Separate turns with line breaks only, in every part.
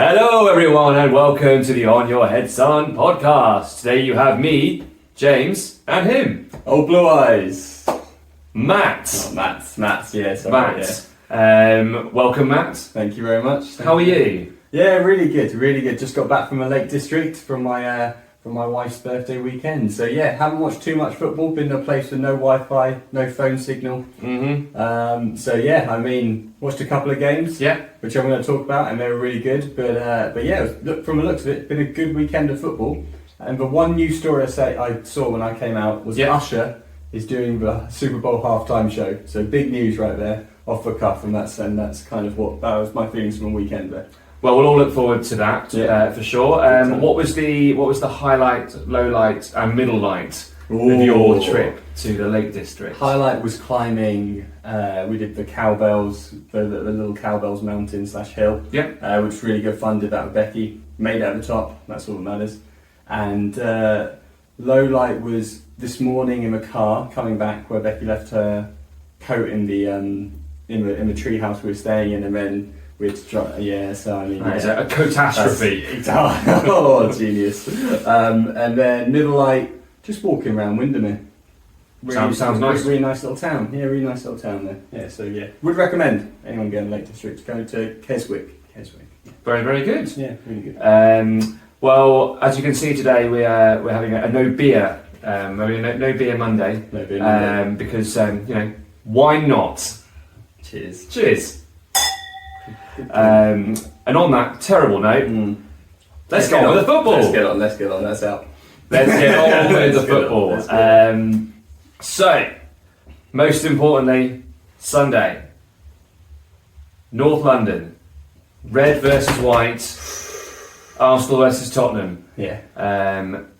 Hello everyone and welcome to the On Your Head Son podcast. Today you have me, James, and him.
Oh, Blue Eyes.
Matt.
Oh, Matt, yes.
Matt. Welcome, Matt.
Thank you very much.
How are you?
Yeah, really good. Just got back from the Lake District from my wife's birthday weekend. So yeah, haven't watched too much football, been in a place with no Wi-Fi, no phone signal. So yeah, I mean, watched a couple of games, which I'm going to talk about, and they were really good. But yeah, from the looks of it, it's been a good weekend of football. And the one news story I saw when I came out was Usher is doing the Super Bowl halftime show. So big news right there, off the cuff, and that's kind of that was my feelings from the weekend there.
Well, we'll all look forward to that for sure. What was the highlight, low light, and middle light of your trip to the Lake District?
Highlight was climbing. We did the cowbells, the little cowbells mountain / hill. Which was really good fun. Did that with Becky. Made it at the top. That's all that matters. And low light was this morning in the car coming back, where Becky left her coat in the tree house we were staying in, and then. So I mean...
That is a catastrophe.
Oh, genius. And then middle light, just walking around Windermere.
Sounds nice.
Really nice little town. Yeah, really nice little town there. Yeah, so yeah. Would recommend anyone going to Lake District go to Keswick.
Very, very good.
Yeah, really good.
Well, as you can see today, we're having a no beer. No beer Monday.
No beer Monday.
Because, why not?
Cheers.
And on that terrible note, let's get on with the football.
Let's get on. That's out.
Let's get on with the football. So, most importantly, Sunday, North London, red versus white, Arsenal versus Tottenham.
Yeah.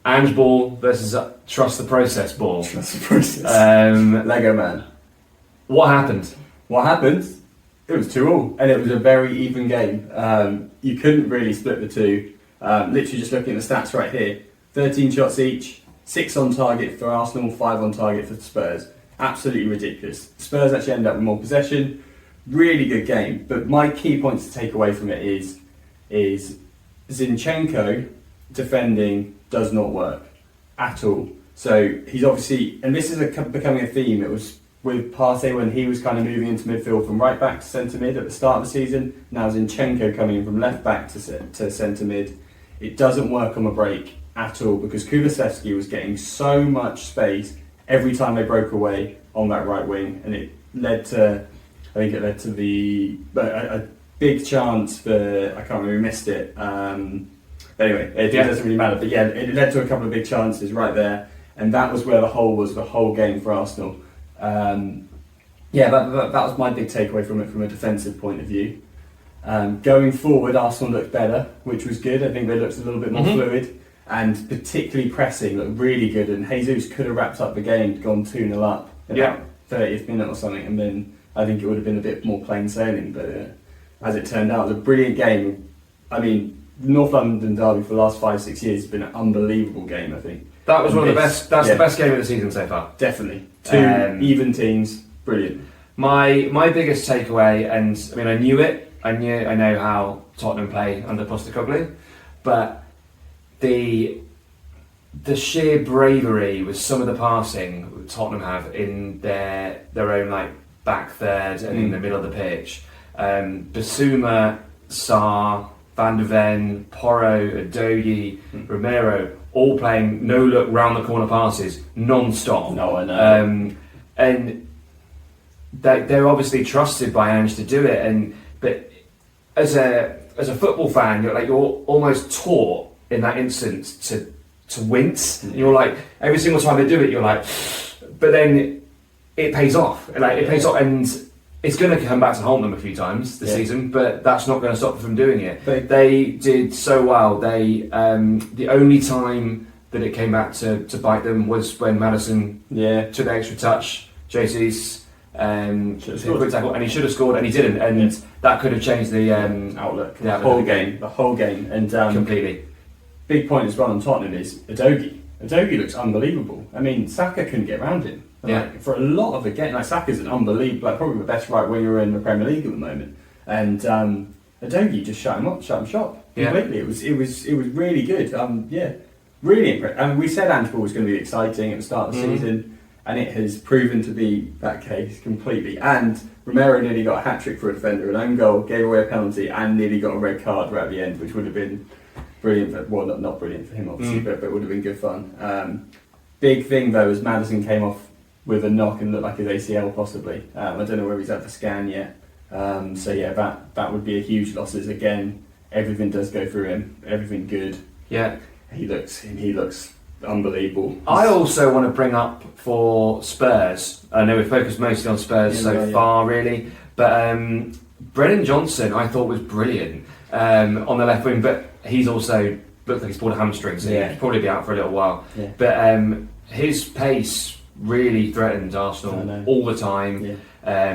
Ange ball versus Trust the Process ball.
Trust the Process. Lego man.
What happened?
It was 2-2, and it was a very even game. You couldn't really split the two. Literally just looking at the stats right here. 13 shots each, 6 on target for Arsenal, 5 on target for Spurs. Absolutely ridiculous. Spurs actually end up with more possession. Really good game. But my key points to take away from it is Zinchenko defending does not work at all. So he's obviously, and this is becoming a theme. It was with Partey when he was kind of moving into midfield from right back to centre mid at the start of the season. Now Zinchenko coming in from left back to centre mid. It doesn't work on the break at all, because Kulusevski was getting so much space every time they broke away on that right wing, and it led to a big chance for, I can't remember who missed it. Anyway, it doesn't really matter. But yeah, it led to a couple of big chances right there, and that was where the whole game for Arsenal. That was my big takeaway from it, from a defensive point of view. Going forward, Arsenal looked better, which was good. I think they looked a little bit more fluid, and particularly pressing looked really good. And Jesus could have wrapped up the game, gone 2-0 up in about 30th minute or something, and then I think it would have been a bit more plain sailing. But as it turned out, it was a brilliant game. I mean, North London derby for the last 5-6 years has been an unbelievable game, I think.
That was one of the best. That's the best game of the season so far.
Definitely. 2 even teams, brilliant.
My biggest takeaway, and I mean, I knew it. I know how Tottenham play under Postecoglou, but the sheer bravery with some of the passing Tottenham have in their own back third and in the middle of the pitch. Basuma, Sarr, Van de Ven, Porro, Udogie, Romero, all playing no-look round-the-corner passes non-stop.
No, I know.
And they're obviously trusted by Ange to do it. But as a football fan, you're almost taught in that instance to wince. Yeah. You're like, every single time they do it, you're like, but then it pays off. It pays off, and it's going to come back to haunt them a few times this season, but that's not going to stop them from doing it. They did so well. The only time that it came back to bite them was when Maddison took the extra touch. Jesus quick tackle, and he should have scored, and he didn't, and that could have changed the
outlook. The whole game, and
completely.
Big point as well on Tottenham is Udogie. Udogie looks unbelievable. I mean, Saka couldn't get around him. For a lot of the game, Saka's an unbelievable, probably the best right winger in the Premier League at the moment. And Udogie just shut him shop
Yeah.
completely. It was really good. Really impressive. I mean, we said Antwerp was going to be exciting at the start of the season, and it has proven to be that case completely. And Romero nearly got a hat-trick for a defender, an own goal, gave away a penalty, and nearly got a red card right at the end, which would have been brilliant. Well, not brilliant for him, obviously, but would have been good fun. Big thing, though, is Maddison came off with a knock and looked like his ACL, possibly. I don't know where he's at for scan yet. So, yeah, that would be a huge loss. As again, everything does go through him, everything good.
Yeah.
He looks unbelievable.
I also want to bring up for Spurs. I know we're focused mostly on Spurs far, really, but Brennan Johnson I thought was brilliant on the left wing, but he's also looked like he's pulled a hamstring, so he'll probably be out for a little while. Yeah. But his pace really threatened Arsenal all the time. Yeah.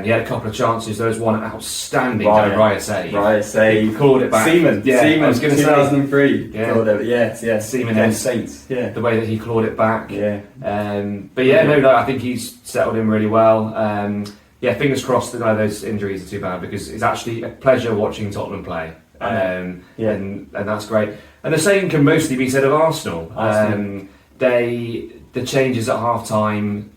He had a couple of chances. There was one outstanding Raya save. He clawed it back.
Seaman,
I was going to
2003.
Yeah. Seaman and
Saints. Yeah.
The way that he clawed it back.
Yeah.
But yeah, I think he's settled in really well. Fingers crossed that none of those injuries are too bad, because it's actually a pleasure watching Tottenham play. And that's great. And the same can mostly be said of Arsenal. The changes at half time.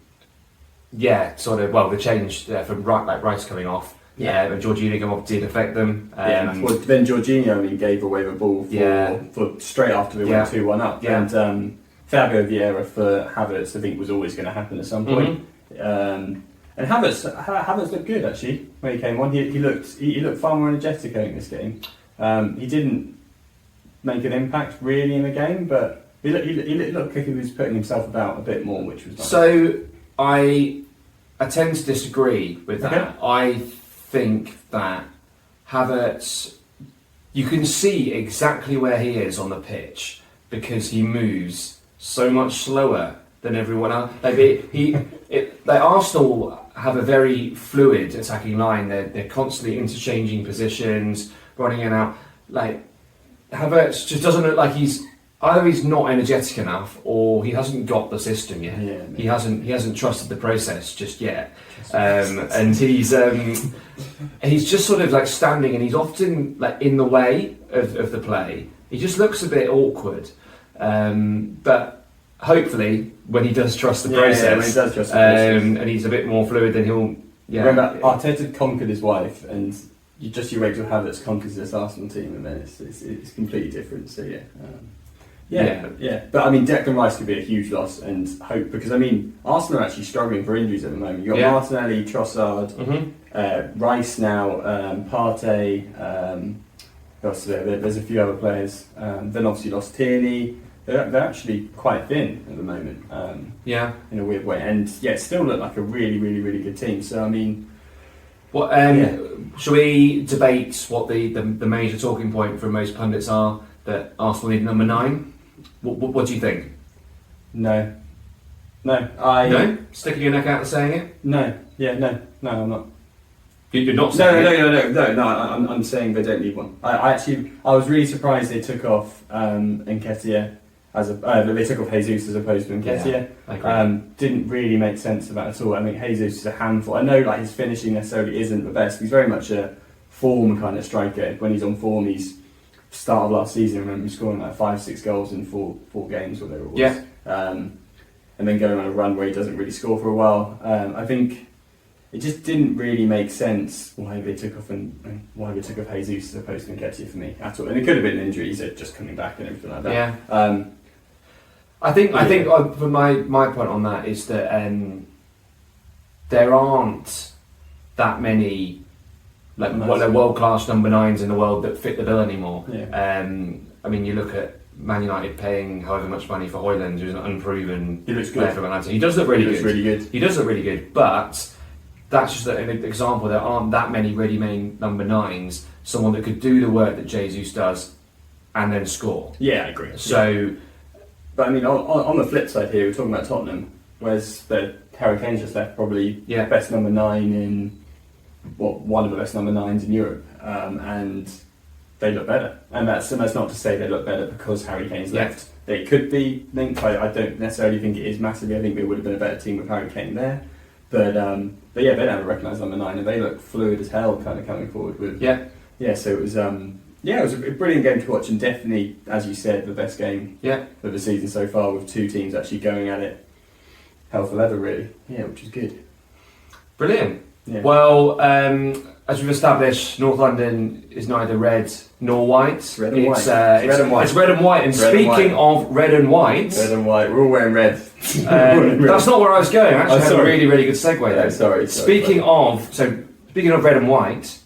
The change from Rice coming off, and Jorginho coming off did affect them.
Then Jorginho only gave away the ball for straight after we went 2-1 up. Yeah. And Fabio Vieira for Havertz, I think, was always going to happen at some point. And Havertz looked good, actually, when he came on. He looked far more energetic in this game. He didn't make an impact really in the game, but he looked like he was putting himself about a bit more, which was nice.
So I tend to disagree with that.
Okay.
I think that Havertz, you can see exactly where he is on the pitch because he moves so much slower than everyone else. Arsenal have a very fluid attacking line. They're constantly interchanging positions, running in and out. Havertz just doesn't look like either he's not energetic enough, or he hasn't got the system yet. Yeah, he hasn't trusted the process just yet, and he's just sort of standing, and he's often in the way of the play. He just looks a bit awkward, but hopefully when he does trust the process, and he's a bit more fluid, then he'll. Yeah.
Remember, Arteta conquered his wife, and you wait till Havertz conquers this Arsenal team, and then it's completely different. So yeah. But I mean, Declan Rice could be a huge loss, and hope, because I mean, Arsenal are actually struggling for injuries at the moment. You've got Martinelli, Trossard, Rice now, Partey. There's a few other players. Then obviously lost Tierney. They're actually quite thin at the moment. In a weird way, and still look like a really, really, really good team. So I mean,
shall we debate what the major talking point from most pundits are? That Arsenal need number 9. What do you think?
No.
No? Sticking your neck out and saying it?
No, I'm not.
You're not saying it?
No, I'm saying they don't need one. I was really surprised they took off Nketiah they took off Jesus as opposed to Nketiah.
Yeah,
didn't really make sense of that at all. I mean, Jesus is a handful. I know his finishing necessarily isn't the best. He's very much a form kind of striker. When he's on form, he's start of last season, I remember him scoring 5-6 goals in four games, whatever it was.
Yeah.
And then going on a run where he doesn't really score for a while. I think it just didn't really make sense why they took off Jesus as opposed to Nketiah for me at all. And it could have been injuries, just coming back and everything like that.
Yeah. I think for my point on that is that there aren't that many world-class number 9s in the world that fit the bill anymore.
Yeah.
I mean, you look at Man United paying however much money for Højlund, who's an unproven
player from
Atlanta. He does look really good.
He
does look really good, but that's just an example. There aren't that many ready-made number 9s, someone that could do the work that Jesus does and then score.
Yeah, I agree.
So,
but I mean, on the flip side here, we're talking about Tottenham, whereas Harry Kane's just left probably best number 9 in one of the best number 9s in Europe, and they look better. And that's not to say they look better because Harry Kane's left. They could be linked. I don't necessarily think it is massively. I think they would have been a better team with Harry Kane there. But yeah, they don't have a recognised number 9, and they look fluid as hell, kind of coming forward with yeah, so it was it was a brilliant game to watch, and definitely, as you said, the best game of the season so far, with two teams actually going at it hell for leather, really. Yeah, which is good.
Brilliant.
Yeah.
Well, as we've established, North London is neither red nor white.
It's red and white.
It's red and white. It's red and white. And speaking of red and white,
we're all wearing red.
That's not where I was going. I actually had a really, really good segue there.
Sorry.
Speaking of red and white,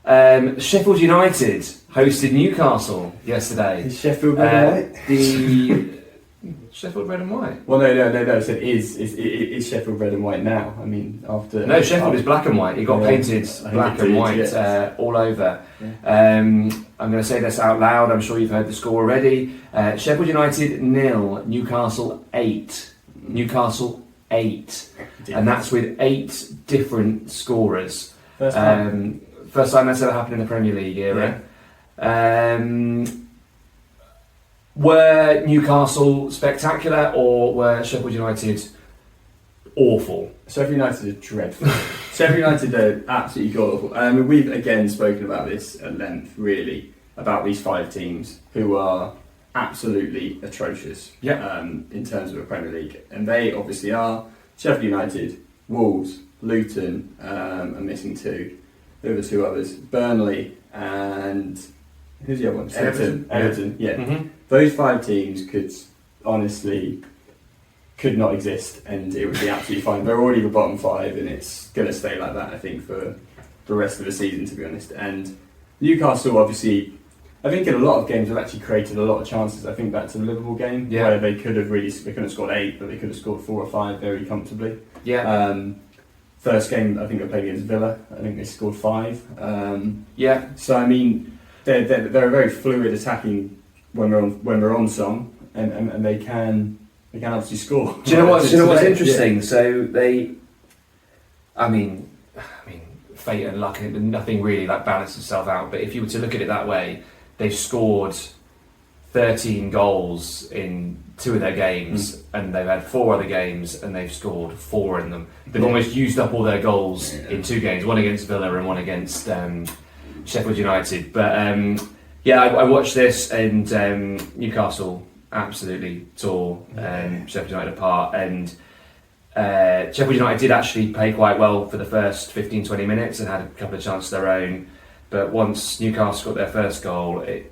Sheffield United hosted Newcastle yesterday.
Is Sheffield red and white?
The Sheffield red and white.
Well, no. So is Sheffield red and white now? I mean, after
Sheffield is black and white. It got painted black and white all over.
Yeah.
I'm going to say this out loud. I'm sure you've heard the score already. Sheffield United 0, Newcastle 8. Newcastle 8, and that's with 8 different scorers. First time that's ever happened in the Premier League era. Yeah. Were Newcastle spectacular, or were Sheffield United awful?
Sheffield United are dreadful. Sheffield United are absolutely god-awful. We've again spoken about this at length, really, about these 5 teams who are absolutely atrocious in terms of the Premier League. And they obviously are Sheffield United, Wolves, Luton, I'm missing 2. There were 2 others, Burnley and... Who's the other one? Everton. Yeah. Mm-hmm. Those 5 teams could not exist, and it would be absolutely fine. They're already the bottom 5, and it's going to stay like that, I think, for the rest of the season, to be honest. And Newcastle, obviously, I think in a lot of games have actually created a lot of chances. I think back to the Liverpool game, where they couldn't have scored 8, but they could have scored 4 or 5 very comfortably. Yeah. First game, I think they played against Villa. I think they scored 5. So I mean, they're a very fluid attacking when we're on song, and they can obviously score.
Do you know what's interesting? Yeah. So they, I mean, fate and luck, nothing really balances itself out. But if you were to look at it that way, they've scored 13 goals in 2 of their games, and they've had 4 other games, and they've scored 4 in them. They've almost used up all their goals in 2 games, one against Villa and one against Sheffield United. But I watched this, and Newcastle absolutely tore Sheffield United apart, and Sheffield United did actually play quite well for the first 15-20 minutes and had a couple of chances of their own, but once Newcastle got their first goal, it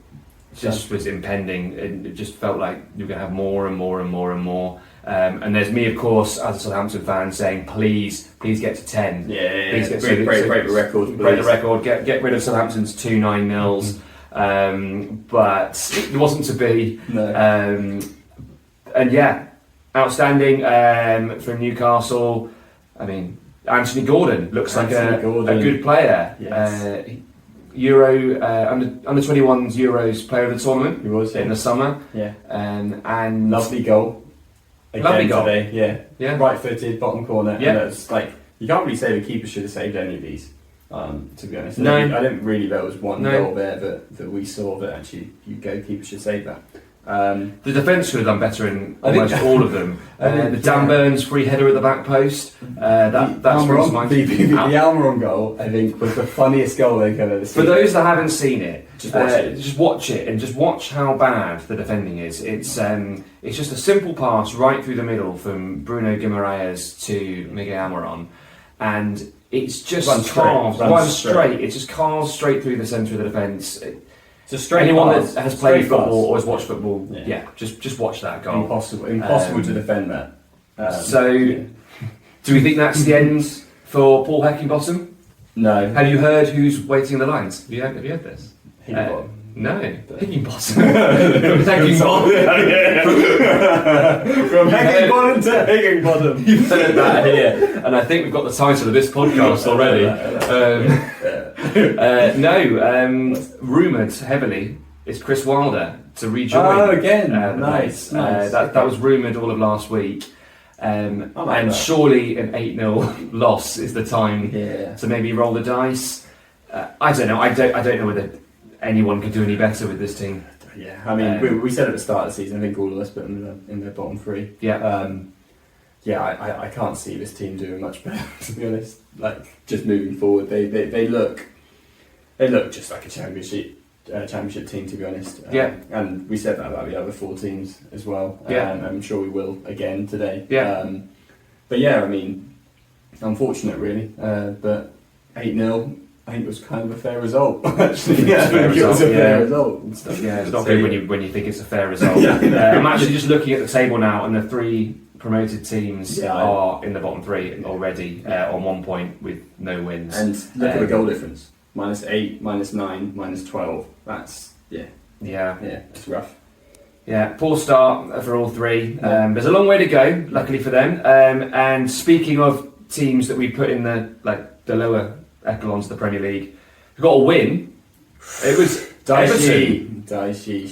just was impending, and it just felt like you were going to have more and more and more and more. And there's me, of course, as a Southampton fan, saying, please get to 10. Please
break the record.
Break the record. Get rid of Southampton's 2-9 nils. But it wasn't to be. No. And outstanding from Newcastle. I mean, Anthony Gordon looks like a good player. Yes. under 21s Euros player of the tournament.
He was
in the summer.
Yeah.
And
lovely goal.
Lovely goal
today. Yeah. Right footed, bottom corner.
Yeah.
And it's like, you can't really say the keeper should have saved any of these. To be honest,
no.
I didn't really. There was one goal there that we saw that actually you goalkeeper should save that.
The defence should have done better in almost all of them. The Dan Burns free header at the back post. That's
the Almiron goal, I think, was the funniest goal they've ever seen.
For those that haven't seen it, just watch it and just watch how bad the defending is. It's just a simple pass right through the middle from Bruno Guimaraes to Miguel Almiron, and it's just runs straight. It's just carved straight through the centre of the defence.
It's a straight
Anyone
pass,
that has played football or has watched football, just watch that goal.
Impossible to defend that.
Do we think that's the end for Paul Heckingbottom?
No.
Have you heard who's waiting in the lines? Have you heard this?
Higginbottom.
No, Higginbottom. From Heckingbottom.
From Heckingbottom to Higginbottom.
You've heard that here, and I think we've got the title of this podcast already. Rumoured heavily is Chris Wilder to rejoin.
Oh, again, nice.
That was rumoured all of last week. And surely an 8-0 loss is the time to maybe roll the dice. I don't know. I don't know whether anyone could do any better with this team.
Yeah, I mean, we said at the start of the season, I think all of us put them in their bottom 3.
Yeah.
I can't see this team doing much better, to be honest. Like, just moving forward, they look they look just like a championship team, to be honest. And we said that about the other 4 teams as well. I'm sure we will again today. But yeah, I mean, unfortunate really. But 8-0, I think it was kind of a fair result. Actually, it was a fair result.
It's not good when you think it's a fair result. I'm actually just looking at the table now, and the 3 promoted teams are in the bottom 3 already on 1 point with no wins.
And look at the goal difference: -8, -9, -12. That's it's rough.
Yeah, poor start for all 3. There's a long way to go, luckily for them. And speaking of teams that we put in the lower echelons of the Premier League, we got a win. It was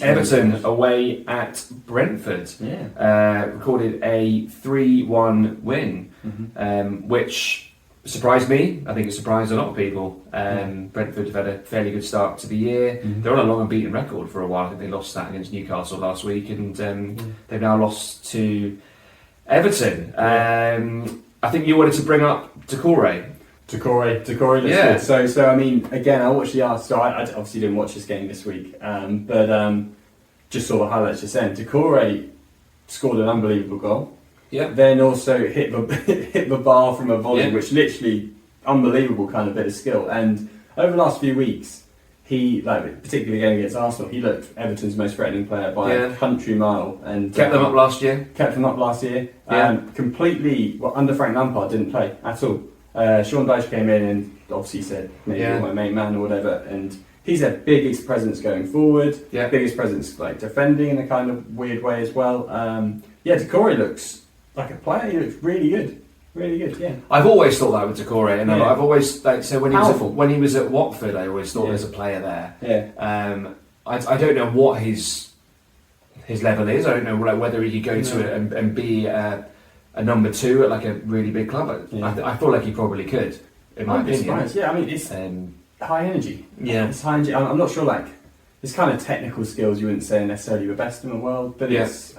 Everton away at Brentford. Recorded a 3-1 win, which surprised me. I think it surprised a lot of people. Brentford have had a fairly good start to the year. They're on a long unbeaten record for a while. I think they lost that against Newcastle last week, and they've now lost to Everton. I think you wanted to bring up Decore.
Decore looks good. So I mean, again, I watched the Arsenal. I obviously didn't watch this game this week, but just saw the highlights just then. Decore scored an unbelievable goal. Then also hit the bar from a volley, which literally unbelievable kind of bit of skill. And over the last few weeks, he, particularly again against Arsenal, he looked Everton's most threatening player by a country mile, and
kept them up last year.
Completely under Frank Lampard didn't play at all. Sean Dyche came in and obviously said, maybe you're my main man or whatever, and he's a biggest presence going forward, biggest presence defending in a kind of weird way as well. Decore looks like a player. He looks really good.
I've always thought that with Decore, and I've always when he was at Watford, I always thought there's a player there. I don't know what his level is. I don't know whether he could go to it and be a number 2 at a really big club. I feel like he probably could, in my opinion.
I mean, it's high energy. It's high energy. I'm not sure, it's kind of technical skills you wouldn't say are necessarily the best in the world, but it's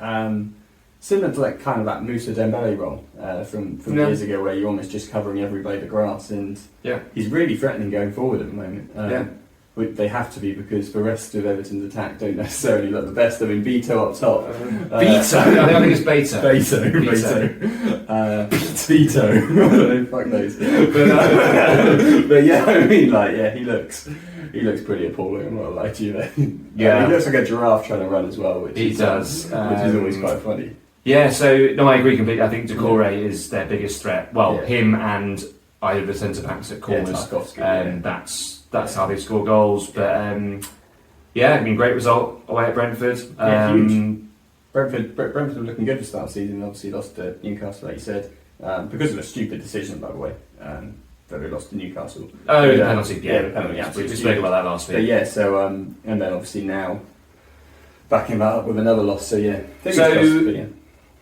similar to kind of that Moussa Dembele role from years ago, where you're almost just covering every blade of grass, and he's really threatening going forward at the moment. They have to be, because the rest of Everton's attack don't necessarily look the best. I mean, Beto up top.
Beto? I think it's Beto.
Beto. Fuck those. But I mean, he looks pretty appalling. I'm not gonna lie to you there. He looks like a giraffe trying to run as well, which is always quite funny.
I agree completely. I think Decore is their biggest threat. Well, him and either the centre backs at corners. That's how they score goals. But I mean, great result away at Brentford.
Huge. Brentford were looking good for start of the season. Obviously lost to Newcastle, like you said, because of a stupid decision, by the way. That they lost to Newcastle.
The penalty. The penalty. We spoke about that last week.
But and then obviously now backing that up with another loss.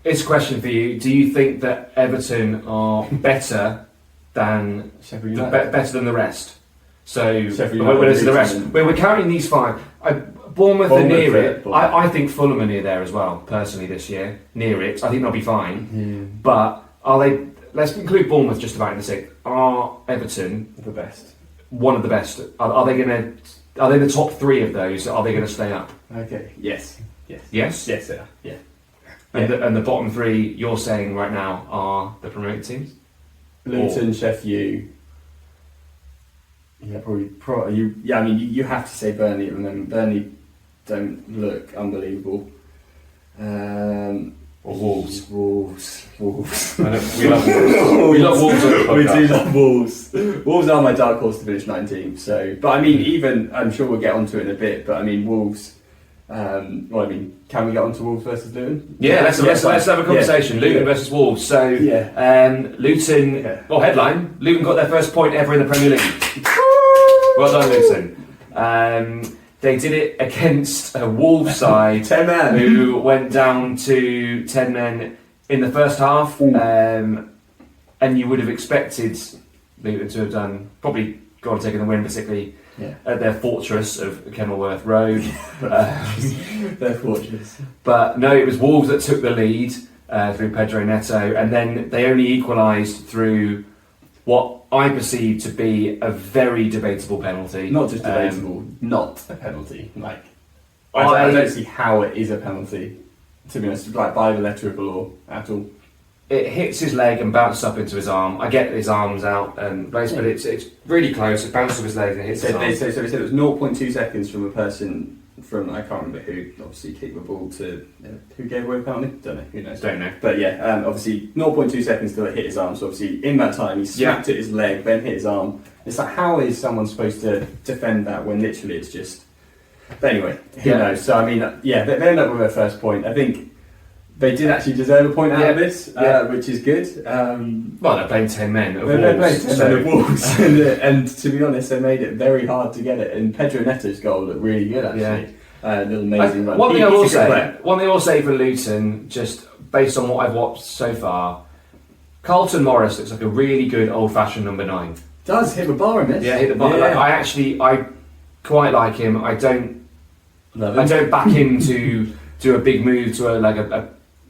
It's a question for you. Do you think that Everton are better than the rest? So the rest. We're counting these 5. Bournemouth are near it. I think Fulham are near there as well, personally, this year. Near it. I think they'll be fine. But are they... Let's include Bournemouth just about in the sake. Are Everton
the best?
One of the best. Are they going to... Are they the top 3 of those? Are they going to stay up?
Okay. Yes?
Yes,
they are. Yeah.
And the bottom 3 you're saying right now are the promoted teams?
Luton, Sheffield. Yeah, probably. I mean, you have to say Burnley at the moment. Burnley don't look unbelievable.
Or Wolves.
Wolves.
I know, we love Wolves. We love Wolves.
We do love Wolves. Wolves are my dark horse to finish 19th. So, but I mean, I'm sure we'll get onto it in a bit. But I mean, Wolves. Can we get onto Wolves versus Luton?
Let's have a conversation. Luton versus Wolves. So, Luton. Well, headline: Luton got their first point ever in the Premier League. Well done, Luton. They did it against a Wolves side
10 men
who went down to 10 men in the first half, and you would have expected Luton to have probably gone and taken the win, particularly at their fortress of Kenilworth Road.
Their fortress.
But no, it was Wolves that took the lead through Pedro Neto, and then they only equalised through what I perceive to be a very debatable penalty.
Not just debatable, not a penalty. Like, I don't see how it is a penalty, to be honest, like by the letter of the law at all.
It hits his leg and bounces up into his arm. I get that his arm's out and but it's really close. It bounces off his leg and hits his arm.
So they said it was 0.2 seconds from a person from, I can't remember who, obviously kicked the ball to, who gave away the penalty? Don't know, who knows.
Don't know.
But yeah, obviously 0.2 seconds till it hit his arm, so obviously in that time he smacked at his leg, then hit his arm. It's like, how is someone supposed to defend that when literally it's just... But anyway, who knows? So I mean, they end up with their first point. I think they did actually deserve a point out of this, which is good.
Well, they're playing 10 men of
They're
Wolves.
playing 10 men of Wolves. and to be honest, they made it very hard to get it. And Pedro Neto's goal looked really good, actually. Little amazing run.
One thing I will say for Luton, just based on what I've watched so far, Carlton Morris looks like a really good old-fashioned number 9.
Does hit the bar in this?
Yeah, hit the bar.
Yeah.
Like, I quite like him. I don't back him to do a big move to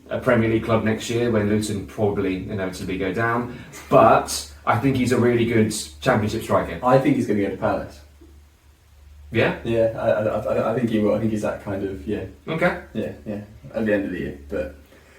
a Premier League club next year when Luton probably inevitably go down. But I think he's a really good Championship striker.
I think he's going to go to Palace.
Yeah?
Yeah, I think he will. I think he's that kind of,
Okay.
Yeah, at the end of the year. But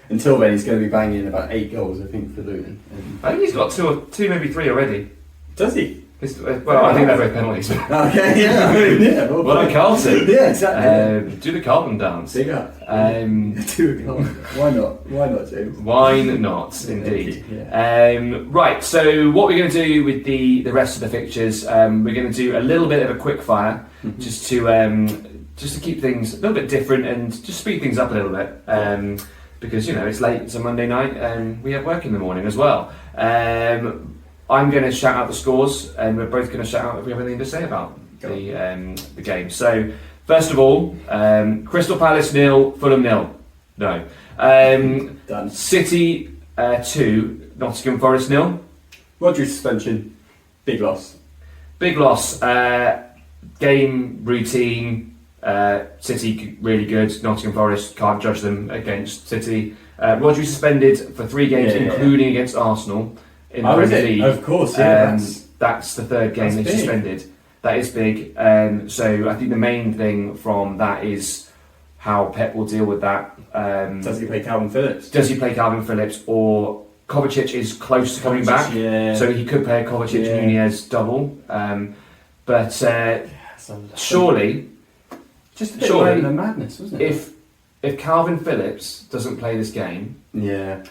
until then, he's going to be banging about 8 goals, I think, for Luton.
I think he's got two, maybe 3 already.
Does he?
Well, I think they're both penalties.
Okay, yeah.
Well done, Carlton.
Yeah, exactly.
Do the Carlton dance.
Big up.
Do
the Carlton. Why not? Why not, James?
Why not, indeed.
Yeah.
Right, so what we're going to do with the rest of the fixtures, we're going to do a little bit of a quick fire, just to keep things a little bit different and just speed things up a little bit. Because, it's late, it's a Monday night, and we have work in the morning as well. I'm going to shout out the scores, and we're both going to shout out if we have anything to say about the game. So, first of all, Crystal Palace 0, Fulham 0. No.
Done.
City 2, Nottingham Forest 0.
Rodri suspension. Big loss.
Big loss. Game routine. City really good. Nottingham Forest can't judge them against City. Rodri suspended for 3 games, including against Arsenal. In the Premier League.
Of course, yeah.
That's the 3rd game they suspended. That is big. So I think the main thing from that is how Pep will deal with that.
Does he play Calvin Phillips?
Does he play Calvin Phillips? Or Kovacic is close to coming back, so he could play a Kovacic and Nunez double. But surely,
just a bit of madness, wasn't it?
If Calvin Phillips doesn't play this game, either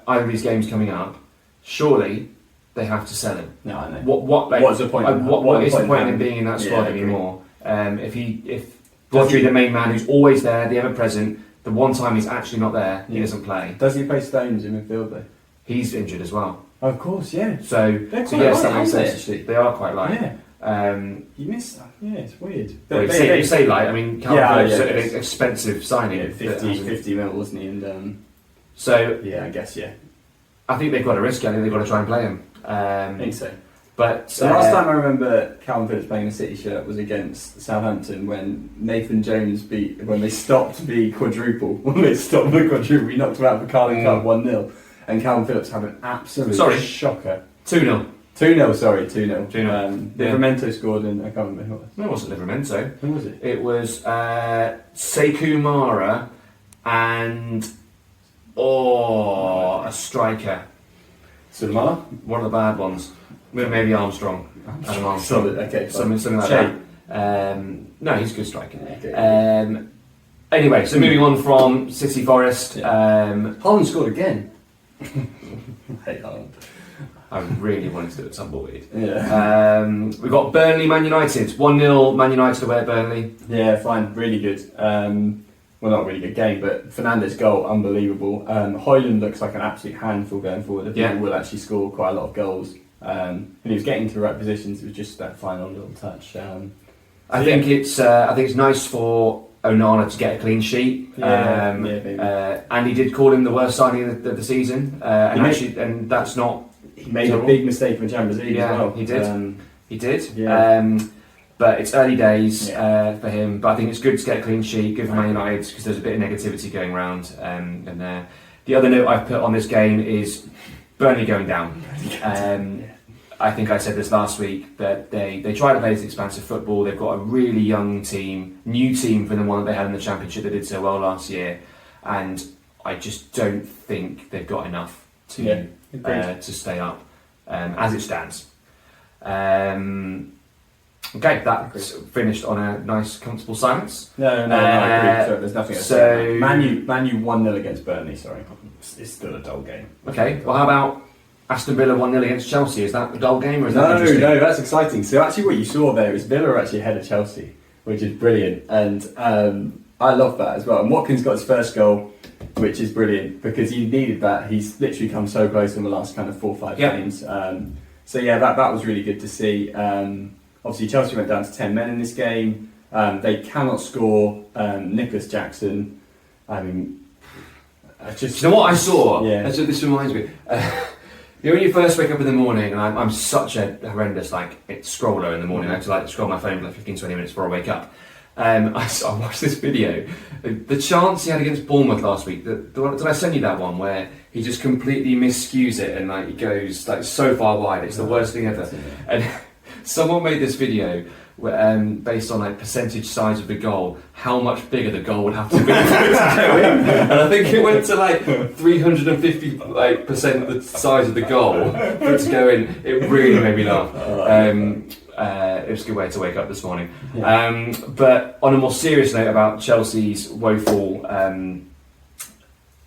of these games coming up, surely they have to sell him.
No, I know.
What's the point? What is the point in him being in that squad anymore? If Rodri, the main man who's always there, the ever present, the one time he's actually not there, he doesn't play.
Does he play Stones in midfield though?
He's injured as well.
Of course, yeah.
So yes, that makes sense. Actually, they are quite light.
Yeah. You missed that. Yeah, it's weird.
You say light. I mean, Calvin Phillips is an expensive signing.
Yeah, 50 mil, wasn't he? And
so
I guess
I think they've got to risk it. I think they've got to try and play him.
I think so.
But
the last time I remember Calvin Phillips playing a City shirt was against Southampton when Nathan Jones when they stopped the quadruple. When they stopped the quadruple, he knocked him out of the Carling Cup 1-0. And Calvin Phillips had an absolute shocker. 2-0. 2-0, sorry, 2-0. 2-0. Livramento scored and I can't remember who it was.
No, it wasn't Livramento.
Who was it?
It was Sekou Mara and a striker.
Sumala?
One of the bad ones. Maybe Armstrong. Adam Armstrong.
Solid, okay.
Something like that. No, he's a good striker.
Okay.
Anyway, so moving on from City Forest.
Holland scored again. Hey, Holland.
I really wanted to do it tumbleweed.
Yeah.
We've got Burnley Man United. 1-0 Man United away at Burnley.
Yeah, fine. Really good. Well, not a really good game, but Fernandes' goal, unbelievable. Højlund looks like an absolute handful going forward. I think he will actually score quite a lot of goals. And he was getting to the right positions. It was just that final little touch.
I think it's nice for Onana to get a clean sheet. And he did call him the worst signing of the season. And that's not.
He made a big mistake in the Champions League as well.
He did. He did.
Yeah.
But it's early days for him. But I think it's good to get a clean sheet, good for Man United, because there's a bit of negativity going around. And the other note I've put on this game is Burnley going down. I think I said this last week, that they try to play this expansive football. They've got a really young team, new team from the one that they had in the Championship that did so well last year, and I just don't think they've got enough to stay up as it stands. Okay, that's finished on a nice, comfortable silence.
No, I agree. So there's nothing else.
So
Man U 1-0 against Burnley. Sorry, it's still a dull game.
Okay, well, how about Aston Villa 1-0 against Chelsea? Is that a dull game, or is that interesting?
No, that's exciting. So actually, what you saw there is Villa are actually ahead of Chelsea, which is brilliant, and I love that as well. And Watkins got his first goal, which is brilliant because he needed that. He's literally come so close in the last kind of 4 or 5 games. So yeah, that was really good to see. Obviously, Chelsea went down to 10 men in this game. They cannot score. Nicholas Jackson, I mean,
Do you know what I saw?
Yeah.
This reminds me. You know, when you first wake up in the morning, and I'm such a horrendous scroller in the morning. I have to scroll my phone for 15-20 minutes before I wake up. I watched this video. The chance he had against Bournemouth last week. Did I send you that one where he just completely miscues it and he goes so far wide? It's the worst thing ever. And someone made this video based on percentage size of the goal, how much bigger the goal would have to be for it to go in. And I think it went to 350% of the size of the goal for it to go in. It really made me laugh. It was a good way to wake up this morning. Yeah. But on a more serious note about Chelsea's woeful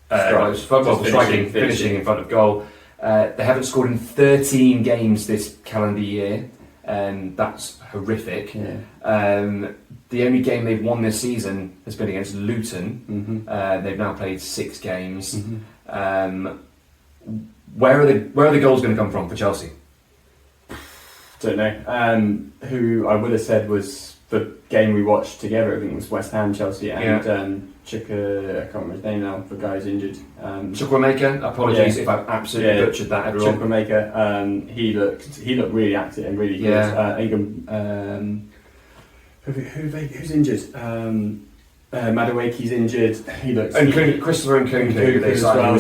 finishing in front of goal, they haven't scored in 13 games this calendar year. That's horrific. Yeah. The only game they've won this season has been against Luton. Mm-hmm. They've now played 6 games. Mm-hmm. Where are the goals going to come from for Chelsea?
Don't know. Who I would have said was the game we watched together. I think it was West Ham, Chelsea, and Chuka. I can't remember his name now. The guy who's injured.
Chukwuemeka. Apologies if I've absolutely butchered that. Everyone.
Chukwuemeka. He looked really active and really good. Who's injured? Madueke's injured. He looks.
And Christopher Nkunku
as well.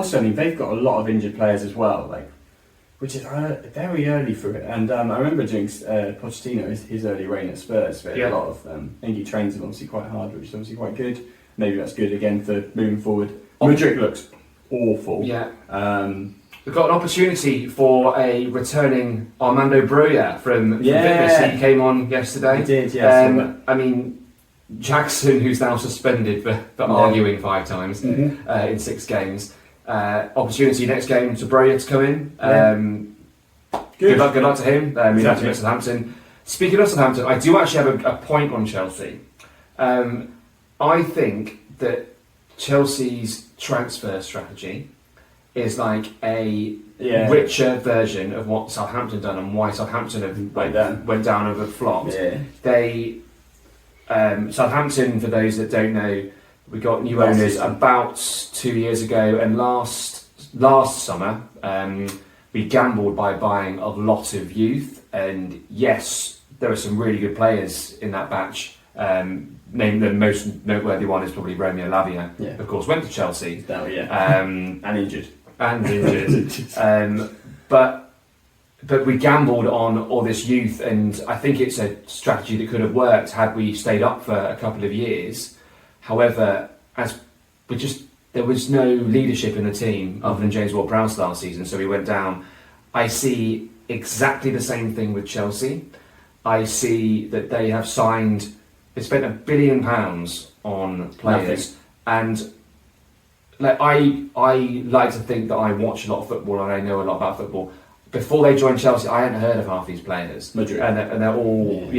So they've got a lot of injured players as well. Which is very early for it. And I remember during Pochettino, his early reign at Spurs, a lot of, I think he trains them obviously quite hard, which is obviously quite good. Maybe that's good again for moving forward. Mudryk looks awful. Yeah.
We've got an opportunity for a returning Armando Broja from Fitness. He came on yesterday.
He did, yes.
I mean, Jackson, who's now suspended for arguing 5 times in 6 games. Opportunity next game to Broja to come in. Good luck to him. He's out to Southampton. Speaking of Southampton, I do actually have a point on Chelsea. I think that Chelsea's transfer strategy is like a richer version of what Southampton done and why Southampton have went down and have flopped. Yeah. Southampton, for those that don't know, we got new owners about 2 years ago, and last summer we gambled by buying a lot of youth. And yes, there are some really good players in that batch. Named the most noteworthy one is probably Romeo Lavia. Yeah. Of course, went to Chelsea.
And injured.
But we gambled on all this youth, and I think it's a strategy that could have worked had we stayed up for a couple of years. However, there was no leadership in the team other than James Ward-Prowse last season, so we went down. I see exactly the same thing with Chelsea. I see that they spent £1 billion on players, and I like to think that I watch a lot of football and I know a lot about football. Before they joined Chelsea, I hadn't heard of half these players, and they're all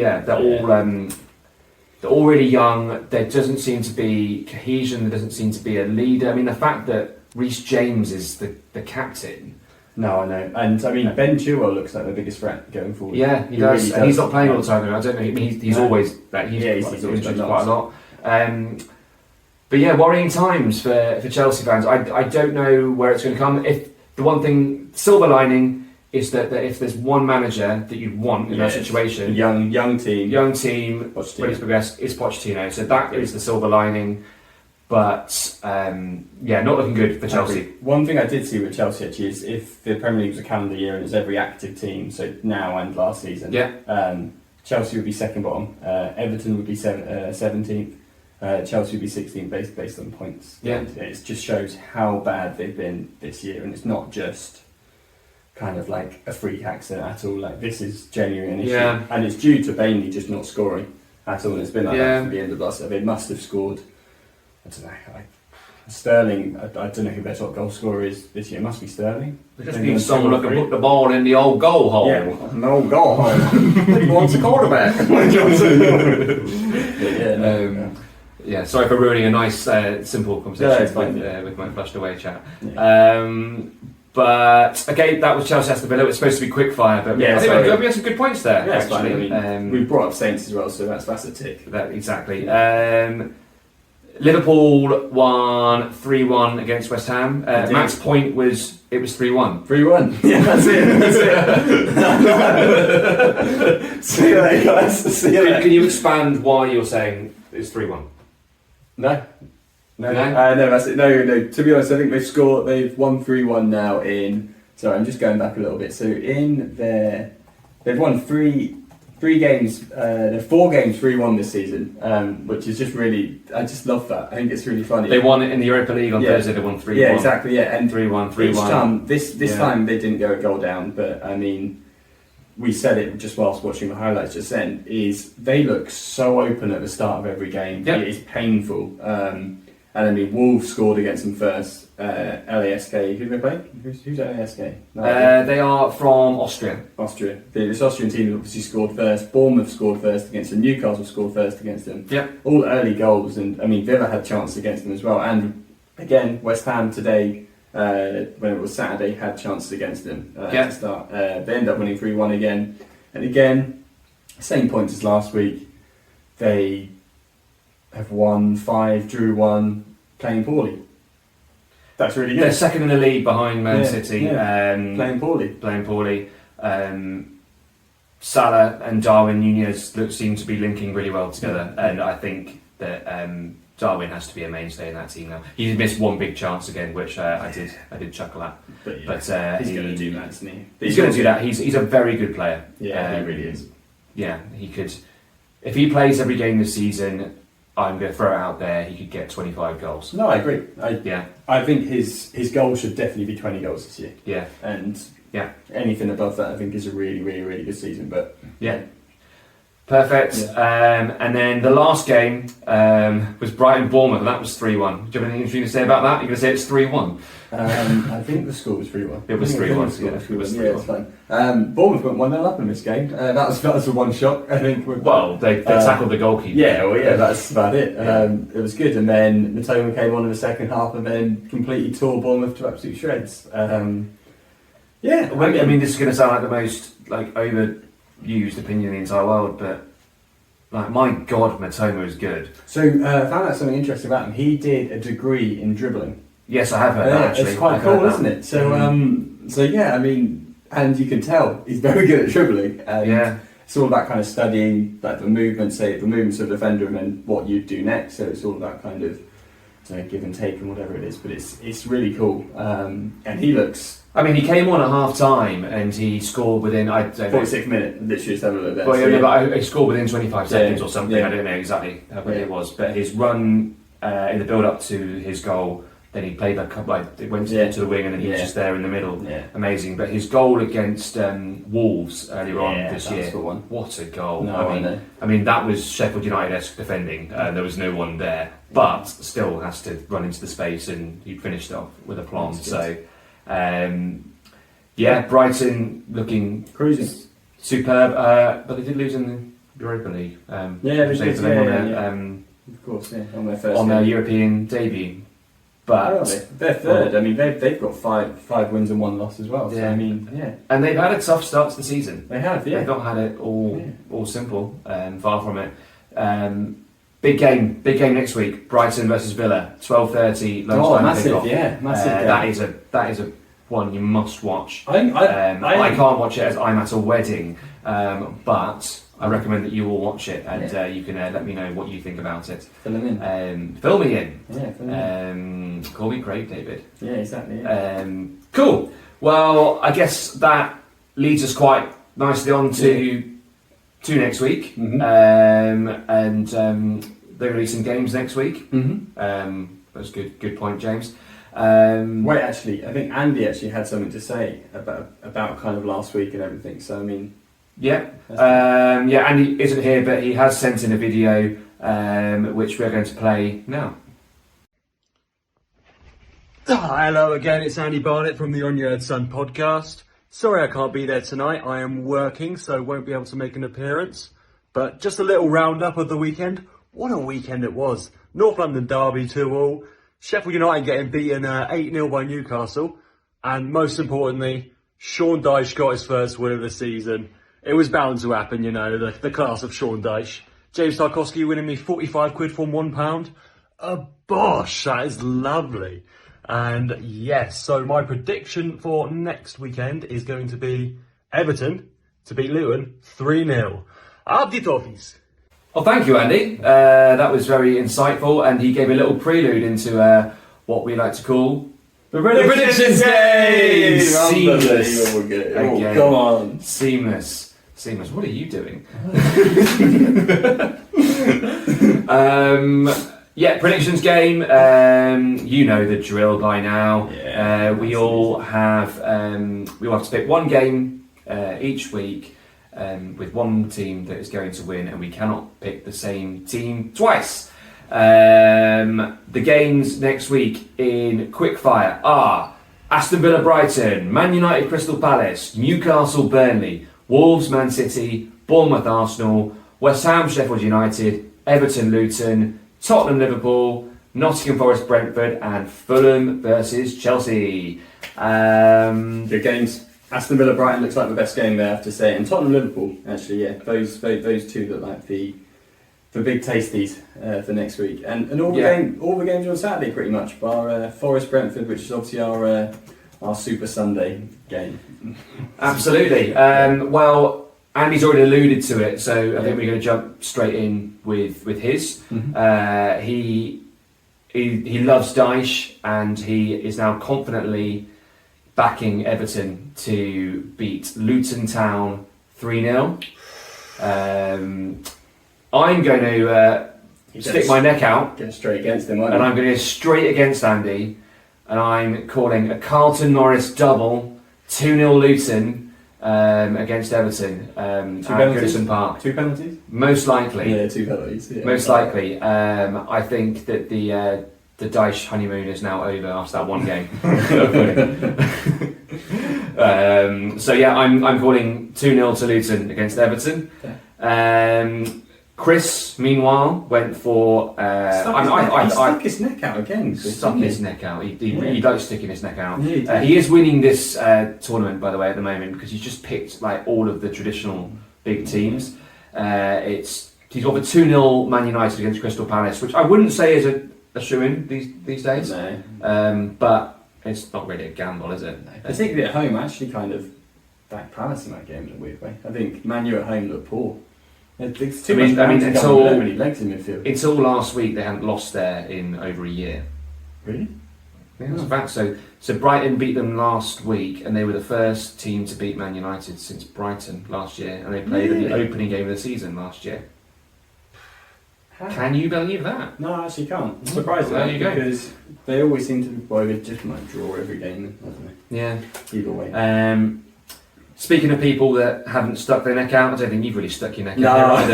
they're all really young. There doesn't seem to be cohesion. There doesn't seem to be a leader. I mean, the fact that Reece James is the captain.
No, I know. And I mean, Ben Chilwell looks like the biggest threat going forward.
Yeah, he does. Really and he's not playing all the time. I don't know. He's always he's always quite a lot. But yeah, worrying times for Chelsea fans. I don't know where it's going to come. If the one thing, silver lining, is that if there's one manager that you'd want in that situation,
young team,
ready to progress, is Pochettino. So that is the silver lining. But not looking good for Chelsea.
One thing I did see with Chelsea actually is if the Premier League was a calendar year and it's every active team, so now and last season, Chelsea would be second bottom, Everton would be 17th, Chelsea would be 16th based on points.
Yeah.
And it just shows how bad they've been this year, and it's not just kind of like a freak accident at all. Like, this is genuine issue, and it's due to Bainley just not scoring at all. And it's been like that from the end of last year. They must have scored. I don't know. Sterling. I don't know who their top goal scorer is this year. It must be Sterling.
They just need someone who can put the ball in the old goal hole.
Yeah, no goal hole. He wants a quarterback.
Sorry for ruining a nice, simple conversation with my flushed away chat. Yeah. But okay, that was Chelsea Aston Villa. It was supposed to be quick fire, but I think we had some good points there.
Yeah,
actually,
we brought up Saints as well, so that's a tick.
Exactly. Liverpool won 3-1 against West Ham. Matt's point was it was 3-1.
3-1. Yeah, that's it. See you later, guys. See you later.
Can you expand why you're saying it's 3-1?
No, that's it. No. To be honest, I think they've won 3-1 now in. Sorry, I'm just going back a little bit. So they've won three games. They're 4 games 3-1 this season, which is just really. I just love that. I think it's really funny.
They won it in the Europa League on Thursday. They won 3-1.
Yeah, exactly. Yeah, and
3-1.
Each time, this time they didn't go a goal down, but I mean. We said it just whilst watching the highlights just then, is they look so open at the start of every game. Yep. It is painful. And I mean, Wolves scored against them first. LASK, who they play? Who's LASK? No,
they are from Austria.
This Austrian team obviously scored first. Bournemouth scored first against them. Newcastle scored first against them.
Yep.
All early goals, and I mean, Villa had chances against them as well. And again, West Ham today, when it was Saturday, had chances against them to start. They end up winning 3-1 again. And again, same points as last week. They have won 5, drew 1, playing poorly. That's really good.
They're second in the league behind Man City.
Playing poorly.
Salah and Darwin Nunez seem to be linking really well together, and I think that Darwin has to be a mainstay in that team now. He missed one big chance again, which I did chuckle at. But
he's going to do that, isn't he?
He's going to do that. He's a very good player.
Yeah, he really is.
Yeah, he could. If he plays every game this season, I'm going to throw it out there. He could get 25 goals.
No, I agree. I think his goal should definitely be 20 goals this year.
Yeah,
and anything above that, I think, is a really, really, really good season. But
perfect. Yeah. And then the last game was Brighton-Bournemouth, and that was 3-1. Do you have anything interesting to say about that? You're going to say it's 3-1?
I think the score was 3-1.
It was 3-1.
It was 3-1. It's fine. Bournemouth went 1-0 up in this game. That was the one shock, I think.
They tackled the goalkeeper.
That's about it. It was good. And then Matoma came on in the second half and then completely tore Bournemouth to absolute shreds. I mean,
this is going to sound like the most overused opinion in the entire world, but my God, Matoma is good.
So I found out something interesting about him. He did a degree in dribbling.
Yes, I have heard that, actually.
It's quite cool, isn't it? So, I mean, and you can tell he's very good at dribbling. It's all about kind of studying like the movements of the defender and then what you do next. So it's all about kind of give and take and whatever it is. But it's really cool. And he looks.
I mean, he came on at half time and he scored within
46th minute. Literally just having a look there.
But he scored within 25 seconds or something. I don't know exactly how many it was, but his run in the build up to his goal. Then he played it went to the wing and then he was just there in the middle. Yeah. Amazing. But his goal against Wolves earlier on this year, what a goal.
No,
I mean, that was Sheffield United-esque defending. There was no one there, but still has to run into the space and he finished off with aplomb. So, Brighton looking
cruising.
Superb, but they did lose in the Europa League.
Of course, on
their European debut. But
they're third. I mean, they've got five wins and 1 loss as well. So, I mean,
and they've had a tough start to the season.
They have,
They've not had it all simple. Far from it. Big game next week. Brighton versus Villa, 12:30 lunchtime.
Massive.
That is a one you must watch.
I
can't watch it as I'm at a wedding, but I recommend that you all watch it, and you can let me know what you think about it.
Fill them in.
Fill me in.
Yeah, fill them in.
Call me Craig, David.
Yeah, exactly. Yeah.
Cool. Well, I guess that leads us quite nicely on to next week. And they're releasing games next week. That's good point, James.
Wait, actually, I think Andy actually had something to say about kind of last week and everything. So I mean,
Andy isn't here, but he has sent in a video which we're going to play now.
Hello again, it's Andy Barnett from the On Your Head Son podcast. Sorry I can't be there tonight, I am working, so won't be able to make an appearance. But just a little roundup of the weekend. What a weekend it was. North London derby 2-2. Sheffield United getting beaten 8-0 by Newcastle. And most importantly, Sean Dyche got his first win of the season. It was bound to happen, you know, the class of Sean Dyche. James Tarkowski winning me 45 quid from £1. A bosh, that is lovely. And yes, so my prediction for next weekend is going to be Everton to beat Luton 3-0. Up the Toffees.
Well, thank you, Andy. That was very insightful, and he gave a little prelude into what we like to call
the predictions game.
Seamless.
Oh, come on.
Seamless. What are you doing? Predictions game. You know the drill by now.
Yeah,
we all have to pick one game each week with one team that is going to win, and we cannot pick the same team twice. The games next week in quickfire are Aston Villa Brighton, Man United Crystal Palace, Newcastle Burnley, Wolves Man City, Bournemouth Arsenal, West Ham Sheffield United, Everton Luton, Tottenham Liverpool, Nottingham Forest Brentford, and Fulham versus Chelsea.
Good games. Aston Villa Brighton looks like the best game there, I have to say, and Tottenham Liverpool actually, yeah, those two look like the big tasties for next week, and all the games on Saturday pretty much, bar Forest Brentford, which is obviously our Super Sunday game.
Absolutely. Well, Andy's already alluded to it, so I think we're going to jump straight in with his. He loves Dyche, and he is now confidently backing Everton to beat Luton Town 3-0. I'm going to stick my neck out.
Get straight against him,
and I'm going to go straight against Andy, and I'm calling a Carlton Norris double, 2-0 Luton against Everton at Goodison Park.
2 penalties?
Most likely.
Yeah, 2 penalties. Yeah.
Most likely. I think that the Dyche honeymoon is now over after that one game. I'm calling 2-0 to Luton against Everton. Chris, meanwhile, went for.
He stuck his neck out again.
Stuck his neck out. He likes sticking his neck out. Yeah, he is winning this tournament, by the way, at the moment, because he's just picked like all of the traditional big teams. He's got the 2-0 Man United against Crystal Palace, which I wouldn't say is a shoe-in these days.
No.
But it's not really a gamble, is it?
No. Particularly at home, I actually kind of backed Palace in that game in a weird way. I think Man U at home looked poor. It's too much legs in midfield.
Until last week, they hadn't lost there in over a year.
Really?
Yeah, that's a fact. So Brighton beat them last week, and they were the first team to beat Man United since Brighton last year, and they played in the opening game of the season last year. Can you believe that?
No, I actually can't. I'm surprised
there you go.
Because they always seem to they just might draw every game, don't they?
Yeah.
Either way.
Speaking of people that haven't stuck their neck out, I don't think you've really stuck your neck
No,
out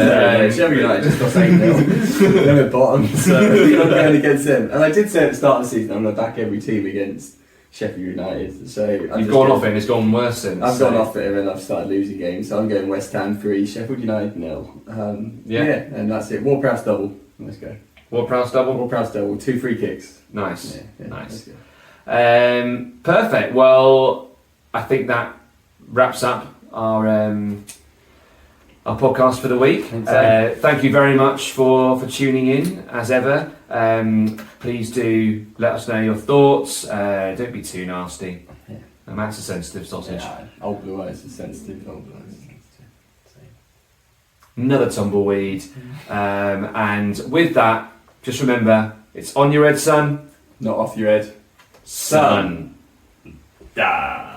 Sheffield United just got 8-0. They're at bottom, so I'm going against them. And I did say at the start of the season I'm going to back every team against Sheffield United. So
you've gone off it and it's gone worse since.
I've gone off it and I've started losing games. So I'm going West Ham 3, Sheffield United 0. And that's it. Ward-Prowse double. Let's go.
Ward-Prowse double?
Ward-Prowse double. 2 free kicks.
Nice.
Yeah,
nice. Perfect. Well, I think that wraps up our podcast for the week. Thank you very much for tuning in, as ever. Please do let us know your thoughts. Don't be too nasty.
Yeah.
Matt's a sensitive sausage.
Yeah, old blue eyes are sensitive.
another tumbleweed. And with that, just remember, it's on your head, son.
Not off your head.
Son.
Da.